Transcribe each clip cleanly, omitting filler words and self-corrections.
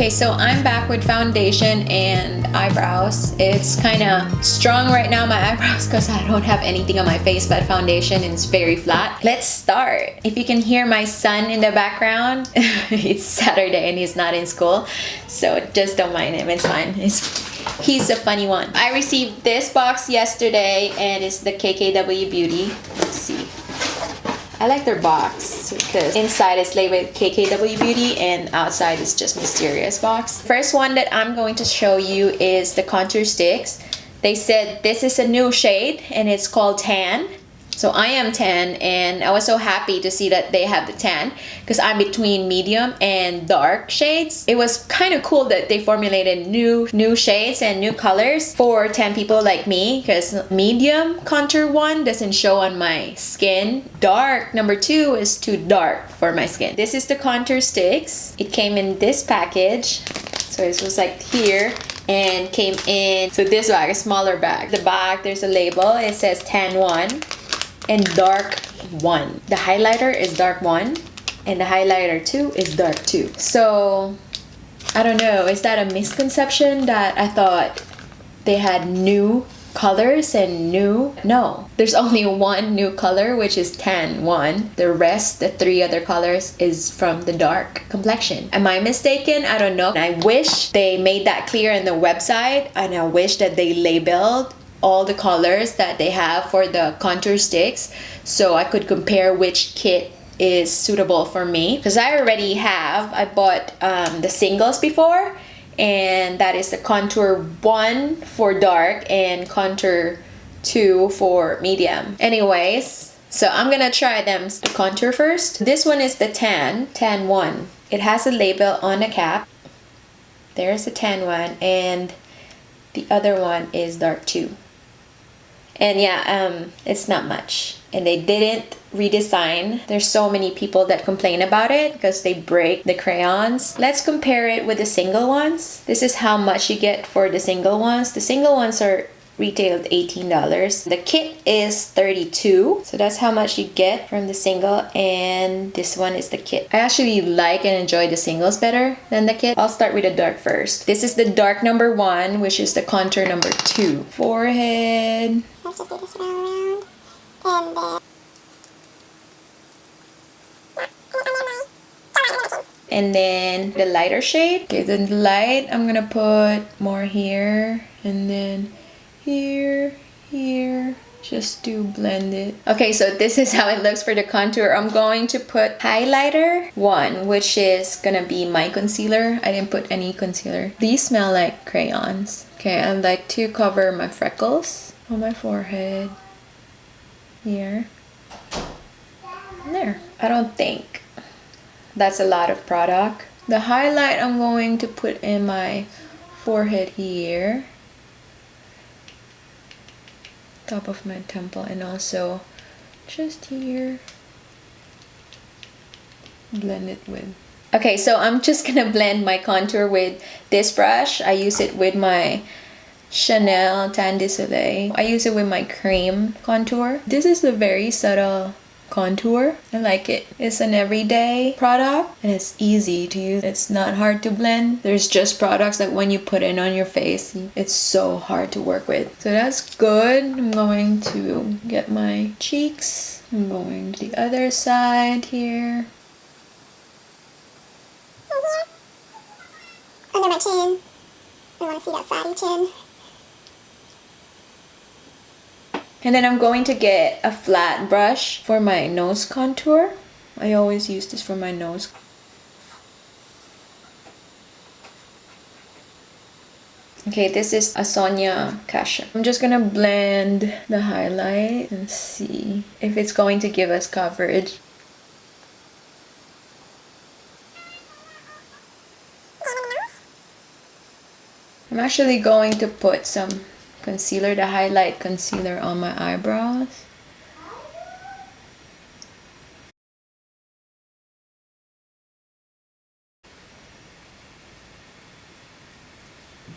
Okay, so I'm back with foundation and eyebrows. It's kind of strong right now, my eyebrows, because I don't have anything on my face but foundation and it's very flat. Let's start. If you can hear my son in the background, it's Saturday and he's not in school, so just don't mind him, it's fine. He's a funny one. I received this box yesterday and it's the KKW Beauty. Let's see. I like their box because inside is labeled KKW Beauty and outside is just mysterious box. First one that I'm going to show you is the Contr Sticks. They said this is a new shade and it's called Tan. So I am tan and I was so happy to see that they have the tan because I'm between medium and dark shades. It was kind of cool that they formulated new shades and new colors for tan people like me, because medium contour 1 doesn't show on my skin. Dark number 2 is too dark for my skin. This is the Contr Sticks. It came in this package. So it was like here and came in, so this bag, a smaller bag. The back, there's a label. It says tan 1. And dark 1. The highlighter is dark 1 and the highlighter 2 is dark 2. So I don't know, is that a misconception that I thought they had new colors and new? No, there's only one new color, which is tan 1. The rest, the 3 other colors, is from the dark complexion. Am I mistaken? I don't know. I wish they made that clear in the website, and I wish that they labeled all the colors that they have for the Contr Sticks so I could compare which kit is suitable for me, because I already have. I bought the singles before, and that is the Contour 1 for dark and Contour 2 for medium. Anyways, so I'm gonna try them. The contour first. This one is the tan 1. It has a label on the cap. There's the tan 1 and the other one is dark 2. And yeah, it's not much. And they didn't redesign. There's so many people that complain about it because they break the crayons. Let's compare it with the single ones. This is how much you get for the single ones. The single ones are retailed $18. The kit is $32. So that's how much you get from the single, and this one is the kit. I actually like and enjoy the singles better than the kit. I'll start with the dark first. This is the dark number 1, which is the contour number 2. Forehead. Let's just do this round and then And then the lighter shade. Okay, then the light, I'm gonna put more here and then here, just to blend it. Okay, so this is how it looks for the contour. I'm going to put highlighter 1, which is gonna be my concealer. I didn't put any concealer. These smell like crayons. Okay, I'd like to cover my freckles on my forehead. Here. And there. I don't think that's a lot of product. The highlight I'm going to put in my forehead here, top of my temple, and also just here. Blend it with. Okay, so I'm just gonna blend my contour with this brush. I use it with my Chanel Tan de Soleil. I use it with my Creme contour. This is a very subtle contour. I like it. It's an everyday product and it's easy to use. It's not hard to blend. There's just products that when you put it on your face, it's so hard to work with. So that's good. I'm going to get my cheeks. I'm going to the other side here. under my chin. I want to see that fatty chin. And then I'm going to get a flat brush for my nose contour. I always use this for my nose. Okay, this is a Sonia Kasha. I'm just gonna blend the highlight and see if it's going to give us coverage. I'm actually going to put some concealer, the highlight concealer, on my eyebrows.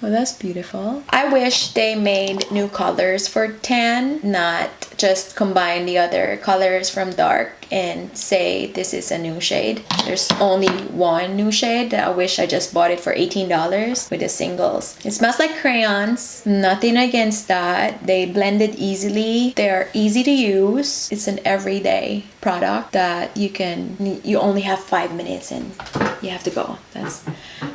Oh, that's beautiful. I wish they made new colors for tan, not just combine the other colors from dark and say this is a new shade. There's only one new shade that I wish I just bought it for $18 with the singles. It smells like crayons. Nothing against that. They blended easily. They are easy to use. It's an everyday product that you only have 5 minutes and you have to go.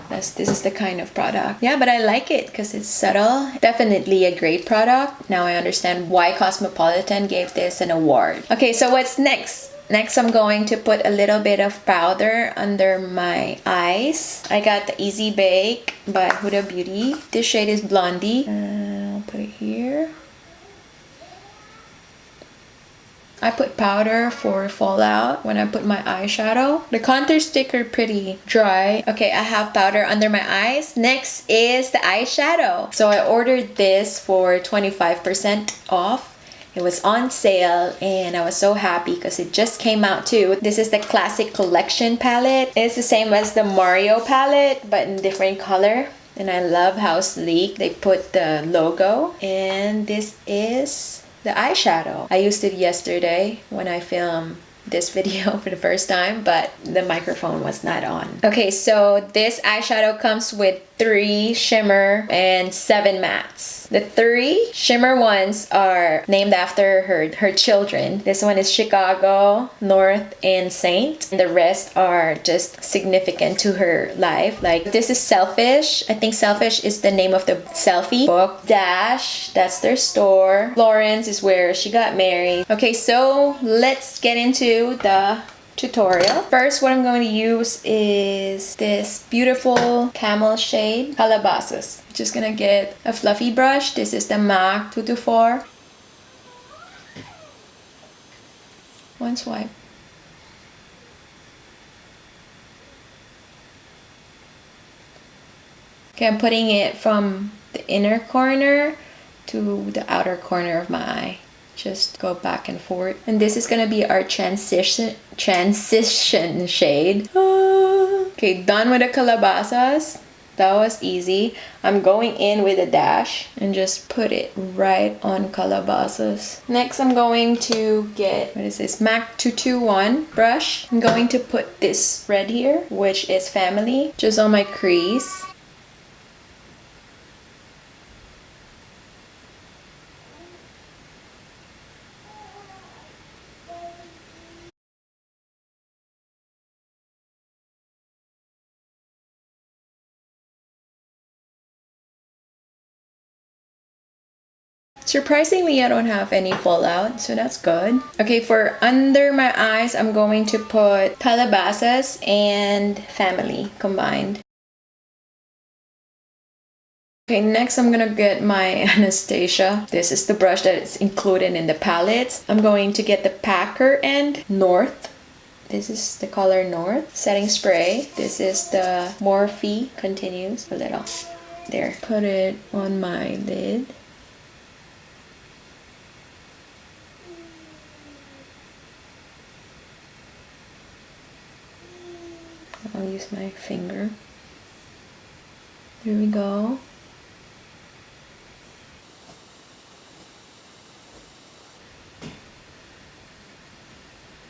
This is the kind of product. Yeah, but I like it because it's subtle. Definitely a great product. Now I understand why Cosmopolitan gave this an award. Okay, so what's next? Next, I'm going to put a little bit of powder under my eyes. I got the Easy Bake by Huda Beauty. This shade is Blondie. I'll put it here. I put powder for fallout when I put my eyeshadow. The Contr Sticks are pretty dry. Okay, I have powder under my eyes. Next is the eyeshadow. So I ordered this for 25% off. It was on sale and I was so happy because it just came out too. This is the Classic Collection palette. It's the same as the Mario palette but in different color. And I love how sleek they put the logo. And this is the eyeshadow. I used it yesterday when I filmed this video for the first time, but the microphone was not on. Okay, so this eyeshadow comes with 3 shimmer and 7 mattes. The 3 shimmer ones are named after her children. This one is Chicago, North, and Saint. And the rest are just significant to her life. Like this is Selfish. I think Selfish is the name of the selfie book. Dash, that's their store. Florence is where she got married. Okay, so let's get into the tutorial. First, what I'm going to use is this beautiful camel shade, Calabasas. Just gonna get a fluffy brush. This is the MAC 224. One swipe. Okay, I'm putting it from the inner corner to the outer corner of my eye. Just go back and forth. And this is gonna be our transition shade. Okay, done with the Calabasas. That was easy. I'm going in with a dash and just put it right on Calabasas. Next, I'm going to get, what is this, MAC 221 brush. I'm going to put this red here, which is Family, just on my crease. Surprisingly, I don't have any fallout, so that's good. Okay, for under my eyes, I'm going to put Calabasas and Family combined. Okay, next I'm gonna get my Anastasia. This is the brush that is included in the palettes. I'm going to get the Packer and North. This is the color North. Setting spray. This is the Morphe Continuous. A little. There. Put it on my lid. I'll use my finger. There we go.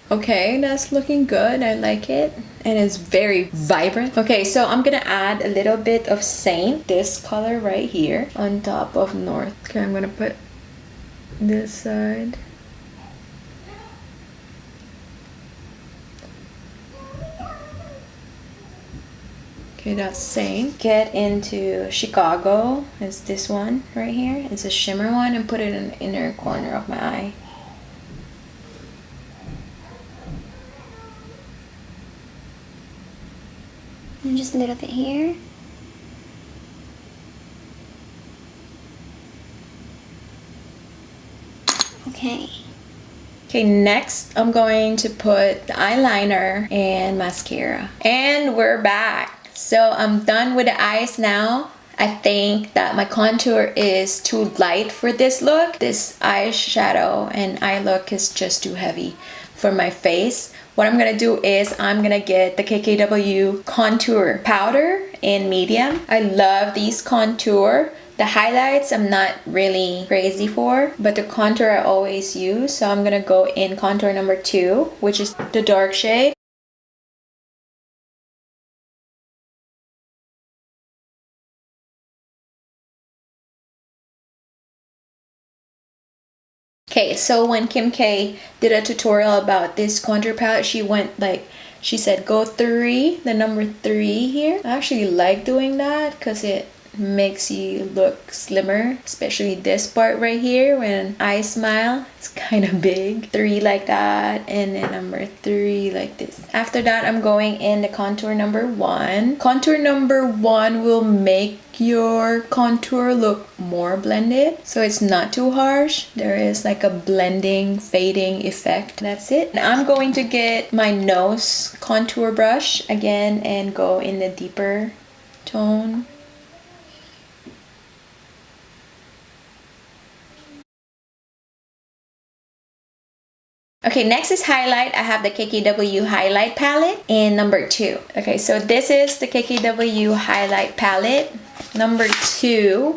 Okay, that's looking good. I like it. And it's very vibrant. Okay, so I'm gonna add a little bit of Saint, this color right here, on top of North. Okay, I'm gonna put this side. Okay, that's Saint. Get into Chicago. It's this one right here. It's a shimmer one, and put it in the inner corner of my eye. And just a little bit here. Okay. Okay, next I'm going to put the eyeliner and mascara. And we're back. So I'm done with the eyes now. I think that my contour is too light for this look. This eyeshadow and eye look is just too heavy for my face. What I'm gonna do is I'm gonna get the KKW contour powder in medium. I love these contour. The highlights I'm not really crazy for, but the contour I always use. So I'm gonna go in contour number 2, which is the dark shade. Okay, so when Kim K did a tutorial about this contour palette, she said go 3, the number 3 here. I actually like doing that because it makes you look slimmer, especially this part right here when I smile. It's kind of big. 3 like that, and then number 3 like this. After that, I'm going in the contour number 1. Contour number 1 will make your contour look more blended, so it's not too harsh. There is like a blending, fading effect. That's it. And I'm going to get my nose contour brush again and go in the deeper tone. Okay, next is highlight. I have the KKW Highlight palette in number 2. Okay, so this is the KKW Highlight palette number 2.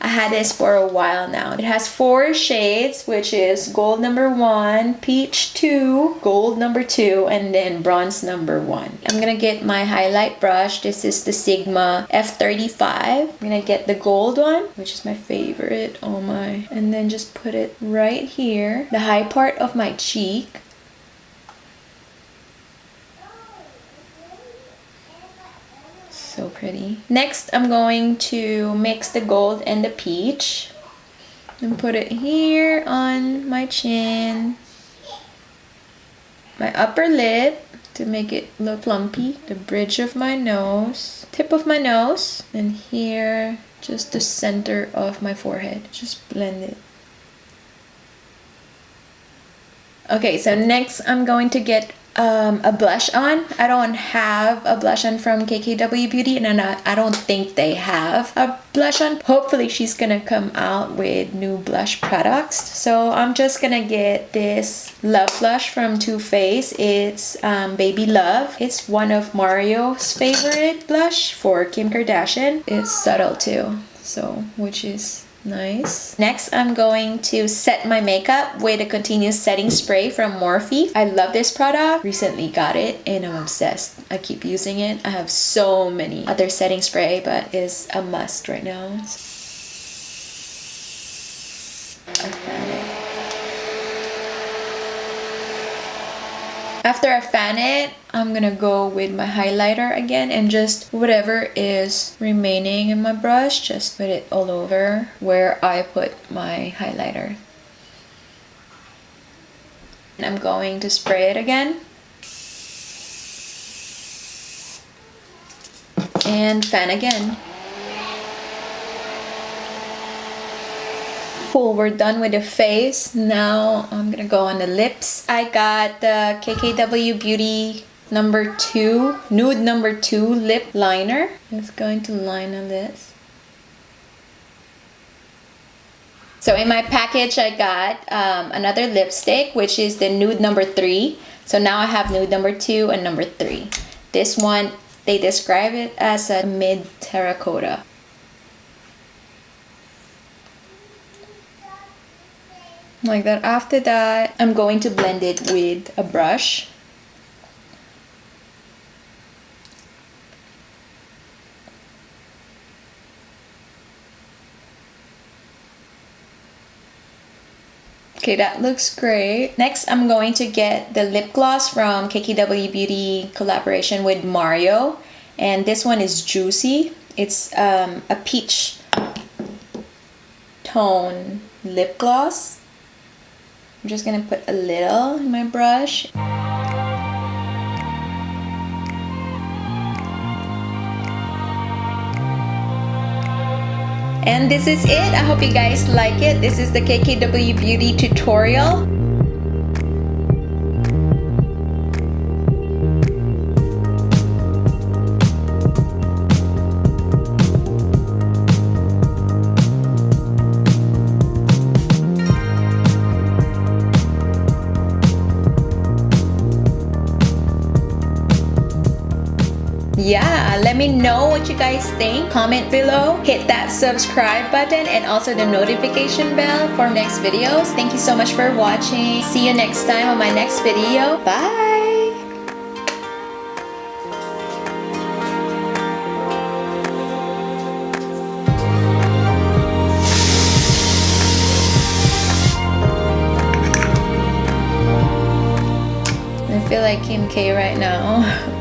I had this for a while now. It has 4 shades, which is gold number 1, peach 2, gold number 2, and then bronze number 1. I'm gonna get my highlight brush. This is the Sigma F35. I'm gonna get the gold one, which is my favorite. Oh my. And then just put it right here, the high part of my cheek. So pretty. Next, I'm going to mix the gold and the peach and put it here on my chin, my upper lip to make it look plumpy, the bridge of my nose, tip of my nose, and here, just the center of my forehead. Just blend it. Okay, so next I'm going to get a blush on. I don't have a blush on from KKW Beauty, and I don't think they have a blush on. Hopefully she's gonna come out with new blush products. So I'm just gonna get this Love Blush from Too Faced. It's Baby Love. It's one of Mario's favorite blush for Kim Kardashian. It's subtle too, so which is nice. Next, I'm going to set my makeup with a Continuous setting spray from Morphe. I love this product. Recently got it and I'm obsessed. I keep using it. I have so many other setting spray, but it's a must right now. I found it. After I fan it, I'm gonna go with my highlighter again and just whatever is remaining in my brush, just put it all over where I put my highlighter. And I'm going to spray it again. And fan again. Cool, we're done with the face. Now I'm gonna go on the lips. I got the KKW Beauty number 2, nude number 2 lip liner. Just going to line the lips. So in my package I got another lipstick, which is the nude number 3. So now I have nude number 2 and number 3. This one, they describe it as a mid terracotta. Like that. After that, I'm going to blend it with a brush. Okay, that looks great. Next, I'm going to get the lip gloss from KKW Beauty collaboration with Mario. And this one is Juicy. It's a peach tone lip gloss. I'm just gonna put a little in my brush. And this is it. I hope you guys like it. This is the KKW Beauty tutorial. yeah, let me know what you guys think. Comment below, hit that subscribe button and also the notification bell for next videos. Thank you so much for watching. See you next time on my next video. Bye! I feel like Kim K right now.